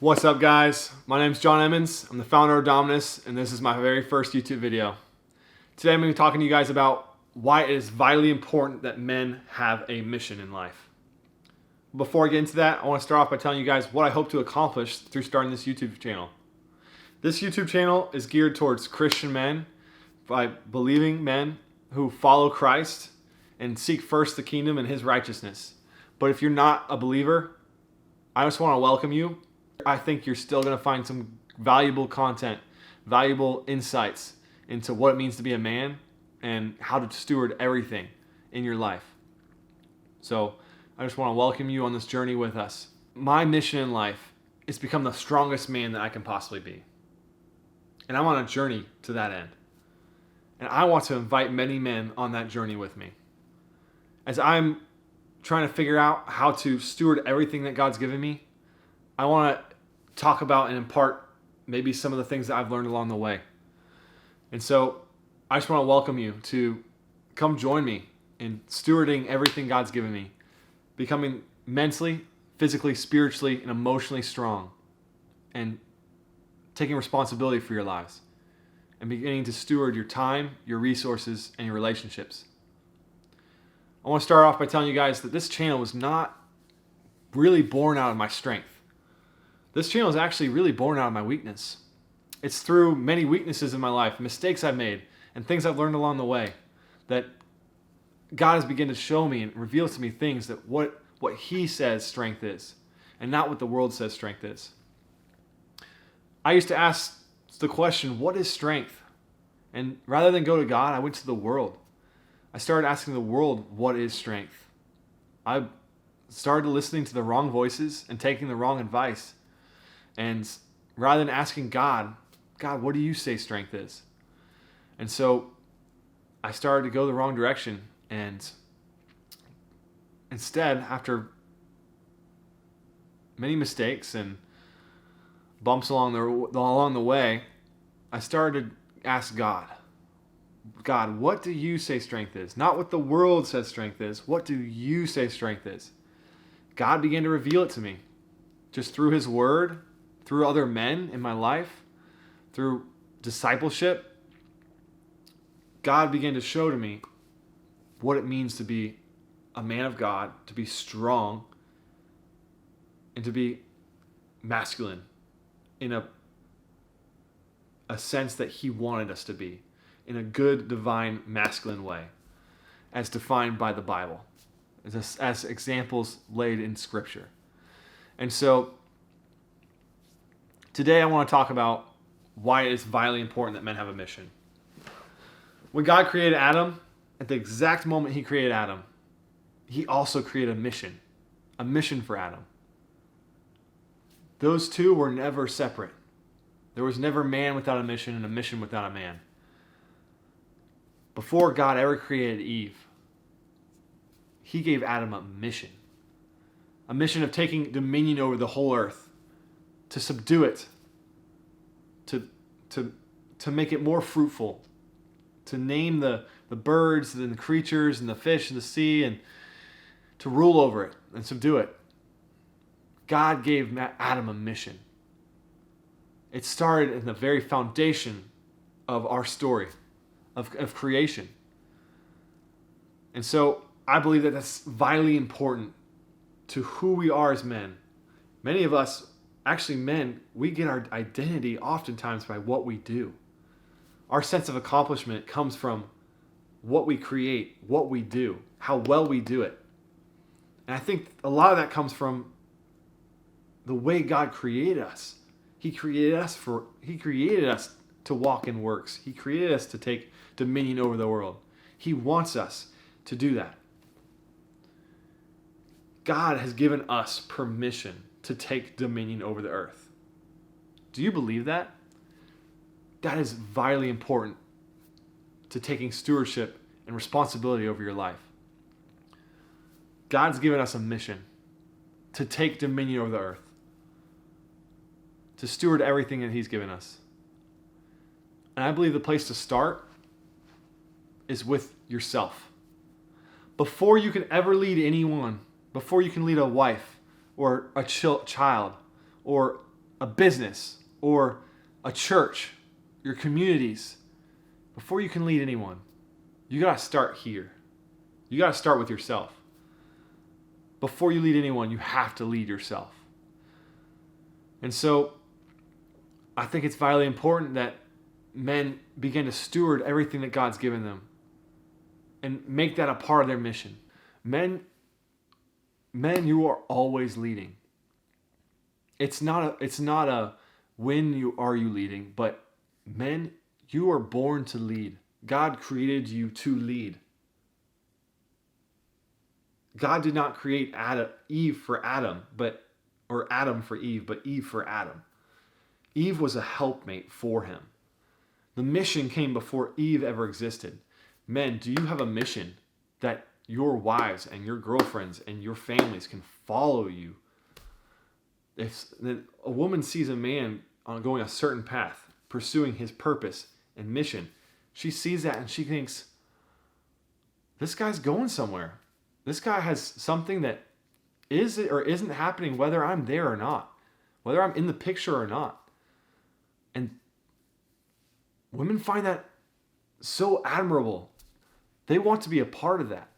What's up, guys? My name's John Emmons. I'm the founder of Dominus, and this is my very first YouTube video. Today I'm going to be talking to you guys about why it is vitally important that men have a mission in life. Before I get into that, I want to start off by telling you guys what I hope to accomplish through starting this YouTube channel. This YouTube channel is geared towards Christian men, by believing men who follow Christ and seek first the kingdom and His righteousness. But if you're not a believer, I just want to welcome you. I think you're still going to find some valuable content, valuable insights into what it means to be a man and how to steward everything in your life. So I just want to welcome you on this journey with us. My mission in life is to become the strongest man that I can possibly be. And I'm on a journey to that end. And I want to invite many men on that journey with me. As I'm trying to figure out how to steward everything that God's given me, I want to talk about and impart maybe some of the things that I've learned along the way. And so I just want to welcome you to come join me in stewarding everything God's given me, becoming mentally, physically, spiritually, and emotionally strong, and taking responsibility for your lives, and beginning to steward your time, your resources, and your relationships. I want to start off by telling you guys that this channel was not really born out of my strength. This channel is actually really born out of my weakness. It's through many weaknesses in my life, mistakes I've made, and things I've learned along the way, that God has begun to show me and reveal to me things that what He says strength is, and not what the world says strength is. I used to ask the question, what is strength? And rather than go to God, I went to the world. I started asking the world, what is strength? I started listening to the wrong voices and taking the wrong advice. And rather than asking God, what do you say strength is? And so I started to go the wrong direction. And instead, after many mistakes and bumps along the way, I started to ask God, what do you say strength is? Not what the world says strength is. What do you say strength is? God began to reveal it to me, just through His Word, through other men in my life, through discipleship. God began to show to me what it means to be a man of God, to be strong, and to be masculine in a sense that He wanted us to be, in a good, divine, masculine way, as defined by the Bible, as examples laid in Scripture. And so today I want to talk about why it is vitally important that men have a mission. When God created Adam, at the exact moment He created Adam, He also created a mission for Adam. Those two were never separate. There was never man without a mission and a mission without a man. Before God ever created Eve, He gave Adam a mission of taking dominion over the whole earth, to subdue it, to make it more fruitful, to name the birds and the creatures and the fish and the sea, and to rule over it and subdue it. God gave Adam a mission. It started in the very foundation of our story, of creation. And so I believe that that's vitally important to who we are as men. Many of us, actually men, we get our identity oftentimes by what we do. Our sense of accomplishment comes from what we create, what we do, how well we do it. And I think a lot of that comes from the way God created us. He created us to walk in works. He created us to take dominion over the world. He wants us to do that. God has given us permission to take dominion over the earth. Do you believe that? That is vitally important to taking stewardship and responsibility over your life. God's given us a mission to take dominion over the earth, to steward everything that He's given us. And I believe the place to start is with yourself. Before you can ever lead anyone, before you can lead a wife or a child or a business or a church, your communities, before you can lead anyone, you got to start here. You got to start with yourself. Before you lead anyone, you have to lead yourself. And so I think it's vitally important that men begin to steward everything that God's given them and make that a part of their mission. Men, you are always leading. It's not a when you leading, but men, you are born to lead. God created you to lead. God did not create Eve for Adam, or Adam for Eve, but Eve for Adam. Eve was a helpmate for him. The mission came before Eve ever existed. Men, do you have a mission that your wives and your girlfriends and your families can follow you? If a woman sees a man going a certain path, pursuing his purpose and mission, she sees that and she thinks, this guy's going somewhere. This guy has something that is or isn't happening, whether I'm there or not, whether I'm in the picture or not. And women find that so admirable. They want to be a part of that.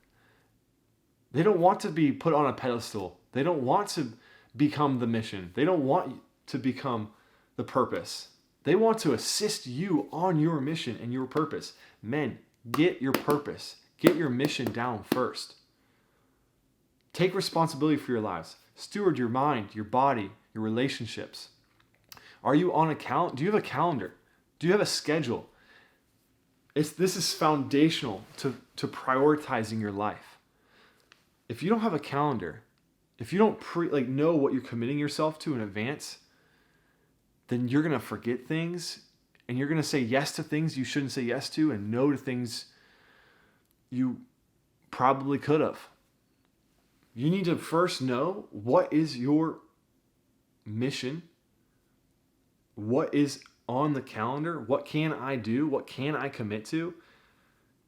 They don't want to be put on a pedestal. They don't want to become the mission. They don't want to become the purpose. They want to assist you on your mission and your purpose. Men, get your purpose. Get your mission down first. Take responsibility for your lives. Steward your mind, your body, your relationships. Are you on a calendar? Do you have a calendar? Do you have a schedule? This is foundational to prioritizing your life. If you don't have a calendar, if you don't know what you're committing yourself to in advance, then you're going to forget things and you're going to say yes to things you shouldn't say yes to and no to things you probably could have. You need to first know what is your mission, what is on the calendar, what can I do, what can I commit to?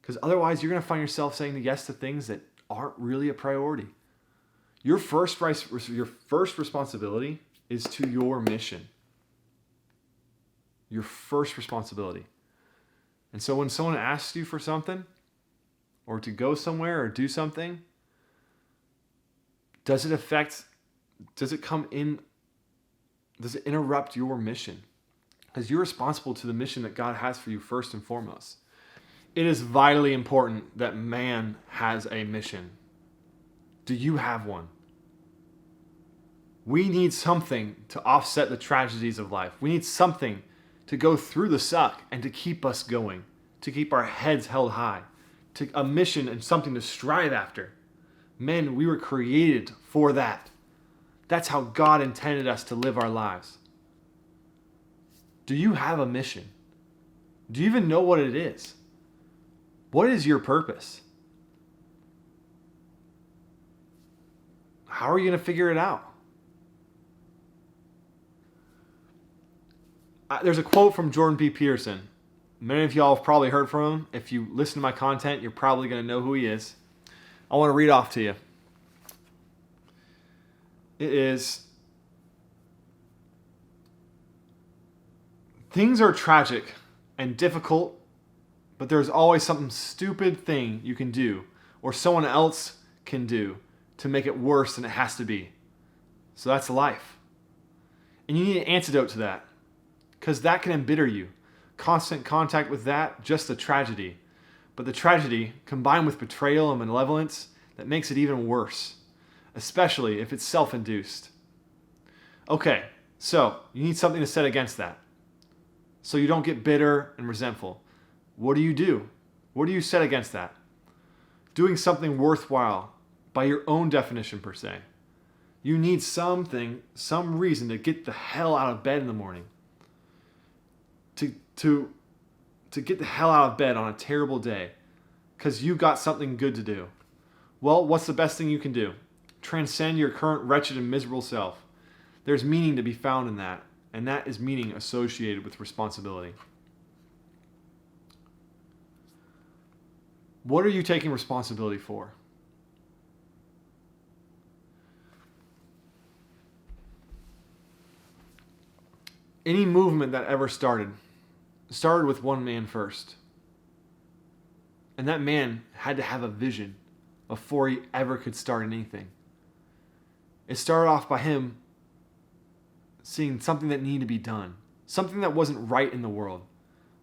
Because otherwise you're going to find yourself saying yes to things that aren't really a priority. Your first responsibility is to your mission. Your first responsibility. And so when someone asks you for something, or to go somewhere or do something, does it interrupt your mission? Because you're responsible to the mission that God has for you first and foremost. It is vitally important that man has a mission. Do you have one? We need something to offset the tragedies of life. We need something to go through the suck and to keep us going, to keep our heads held high, to a mission and something to strive after. Men, we were created for that. That's how God intended us to live our lives. Do you have a mission? Do you even know what it is? What is your purpose? How are you going to figure it out? There's a quote from B Pearson. Many of y'all have probably heard from him. If you listen to my content, you're probably going to know who he is. I want to read off to you. It is, things are tragic and difficult, but there's always some stupid thing you can do or someone else can do to make it worse than it has to be. So that's life. And you need an antidote to that, because that can embitter you. Constant contact with that, just a tragedy. But the tragedy, combined with betrayal and malevolence, that makes it even worse, especially if it's self-induced. Okay, so you need something to set against that, so you don't get bitter and resentful. What do you do? What do you set against that? Doing something worthwhile by your own definition per se. You need some reason to get the hell out of bed in the morning. To get the hell out of bed on a terrible day because you got something good to do. Well, what's the best thing you can do? Transcend your current wretched and miserable self. There's meaning to be found in that, and that is meaning associated with responsibility. What are you taking responsibility for? Any movement that ever started with one man first. And that man had to have a vision before he ever could start anything. It started off by him seeing something that needed to be done, something that wasn't right in the world,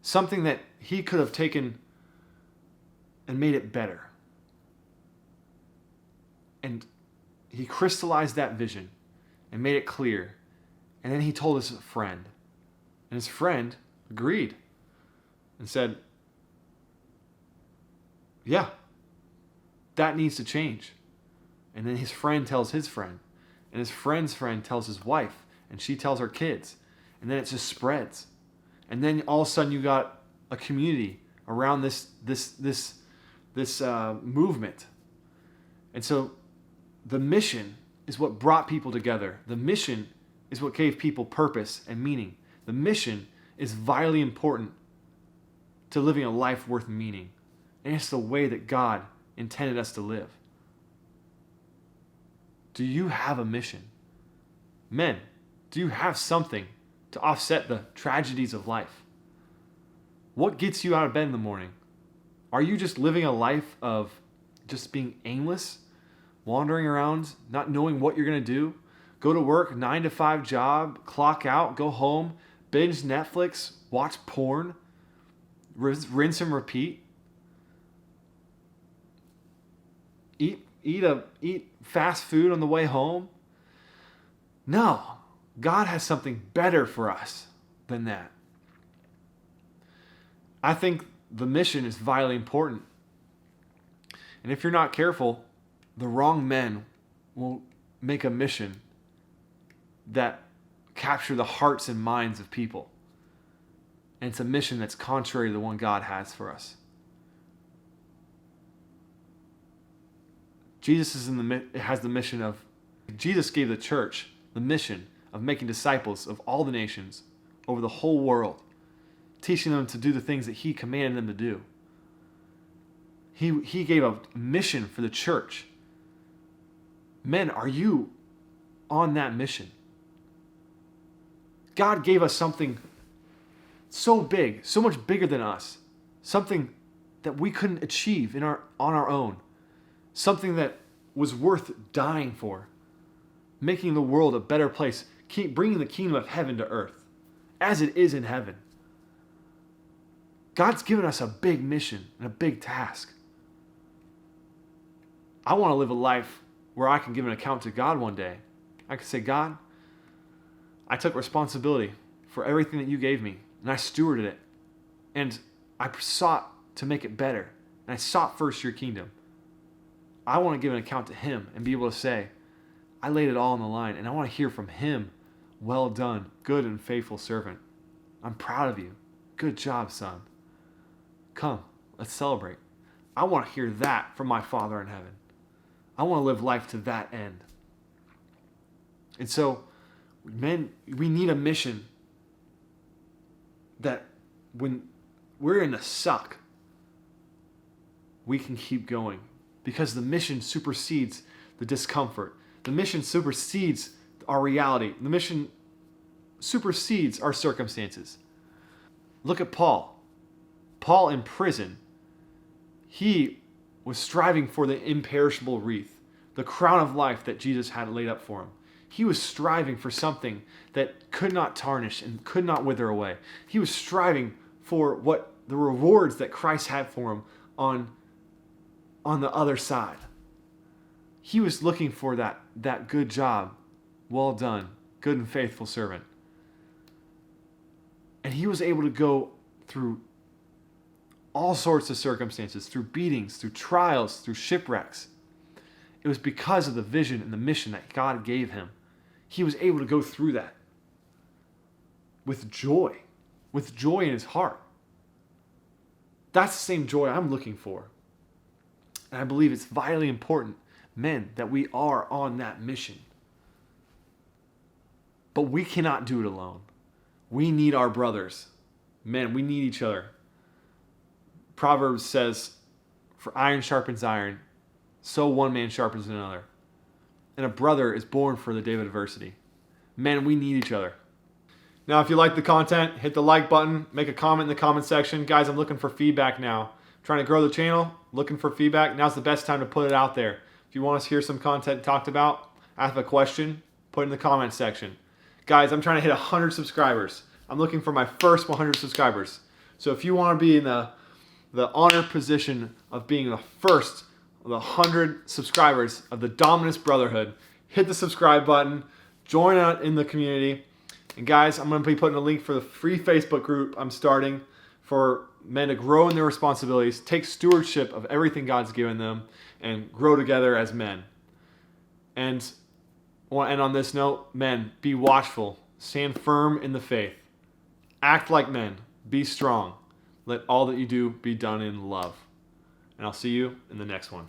something that he could have taken and made it better. And he crystallized that vision and made it clear. And then he told his friend. And his friend agreed and said, yeah, that needs to change. And then his friend tells his friend. And his friend's friend tells his wife. And she tells her kids. And then it just spreads. And then all of a sudden you got a community around this movement. And so the mission is what brought people together. The mission is what gave people purpose and meaning. The mission is vitally important to living a life worth meaning. And it's the way that God intended us to live. Do you have a mission? Men, do you have something to offset the tragedies of life? What gets you out of bed in the morning? Are you just living a life of just being aimless? Wandering around, not knowing what you're going to do? Go to work, 9 to 5 job, clock out, go home, binge Netflix, watch porn, rinse and repeat? Eat fast food on the way home? No, God has something better for us than that. I think the mission is vitally important. And if you're not careful, the wrong men will make a mission that capture the hearts and minds of people. And it's a mission that's contrary to the one God has for us. Jesus has the mission of, Jesus gave the church the mission of making disciples of all the nations over the whole world, teaching them to do the things that he commanded them to do. He gave a mission for the church. Men, are you on that mission? God gave us something so big, so much bigger than us, something that we couldn't achieve on our own, something that was worth dying for, making the world a better place, bringing the kingdom of heaven to earth, as it is in heaven. God's given us a big mission and a big task. I want to live a life where I can give an account to God one day. I can say, God, I took responsibility for everything that you gave me, and I stewarded it, and I sought to make it better, and I sought first your kingdom. I want to give an account to him and be able to say, I laid it all on the line, and I want to hear from him, well done, good and faithful servant. I'm proud of you. Good job, son. Come, let's celebrate. I want to hear that from my Father in heaven. I want to live life to that end. And so, men, we need a mission that when we're in the suck, we can keep going. Because the mission supersedes the discomfort. The mission supersedes our reality. The mission supersedes our circumstances. Look at Paul. Paul in prison, he was striving for the imperishable wreath, the crown of life that Jesus had laid up for him. He was striving for something that could not tarnish and could not wither away. He was striving for what the rewards that Christ had for him on the other side. He was looking for that good job, well done, good and faithful servant. And he was able to go through all sorts of circumstances, through beatings, through trials, through shipwrecks. It was because of the vision and the mission that God gave him. He was able to go through that with joy in his heart. That's the same joy I'm looking for. And I believe it's vitally important, men, that we are on that mission. But we cannot do it alone. We need our brothers. Men, we need each other. Proverbs says, for iron sharpens iron, so one man sharpens another. And a brother is born for the day of adversity. Men, we need each other. Now, if you like the content, hit the like button, make a comment in the comment section. Guys, I'm looking for feedback now. Trying to grow the channel, looking for feedback. Now's the best time to put it out there. If you want us to hear some content talked about, ask a question, put it in the comment section. Guys, I'm trying to hit 100 subscribers. I'm looking for my first 100 subscribers. So if you want to be in the honored position of being the first of the 100 subscribers of the Dominus Brotherhood, hit the subscribe button, join out in the community. And guys, I'm going to be putting a link for the free Facebook group I'm starting for men to grow in their responsibilities, take stewardship of everything God's given them, and grow together as men. And I want to end on this note. Men, be watchful. Stand firm in the faith. Act like men. Be strong. Let all that you do be done in love. And I'll see you in the next one.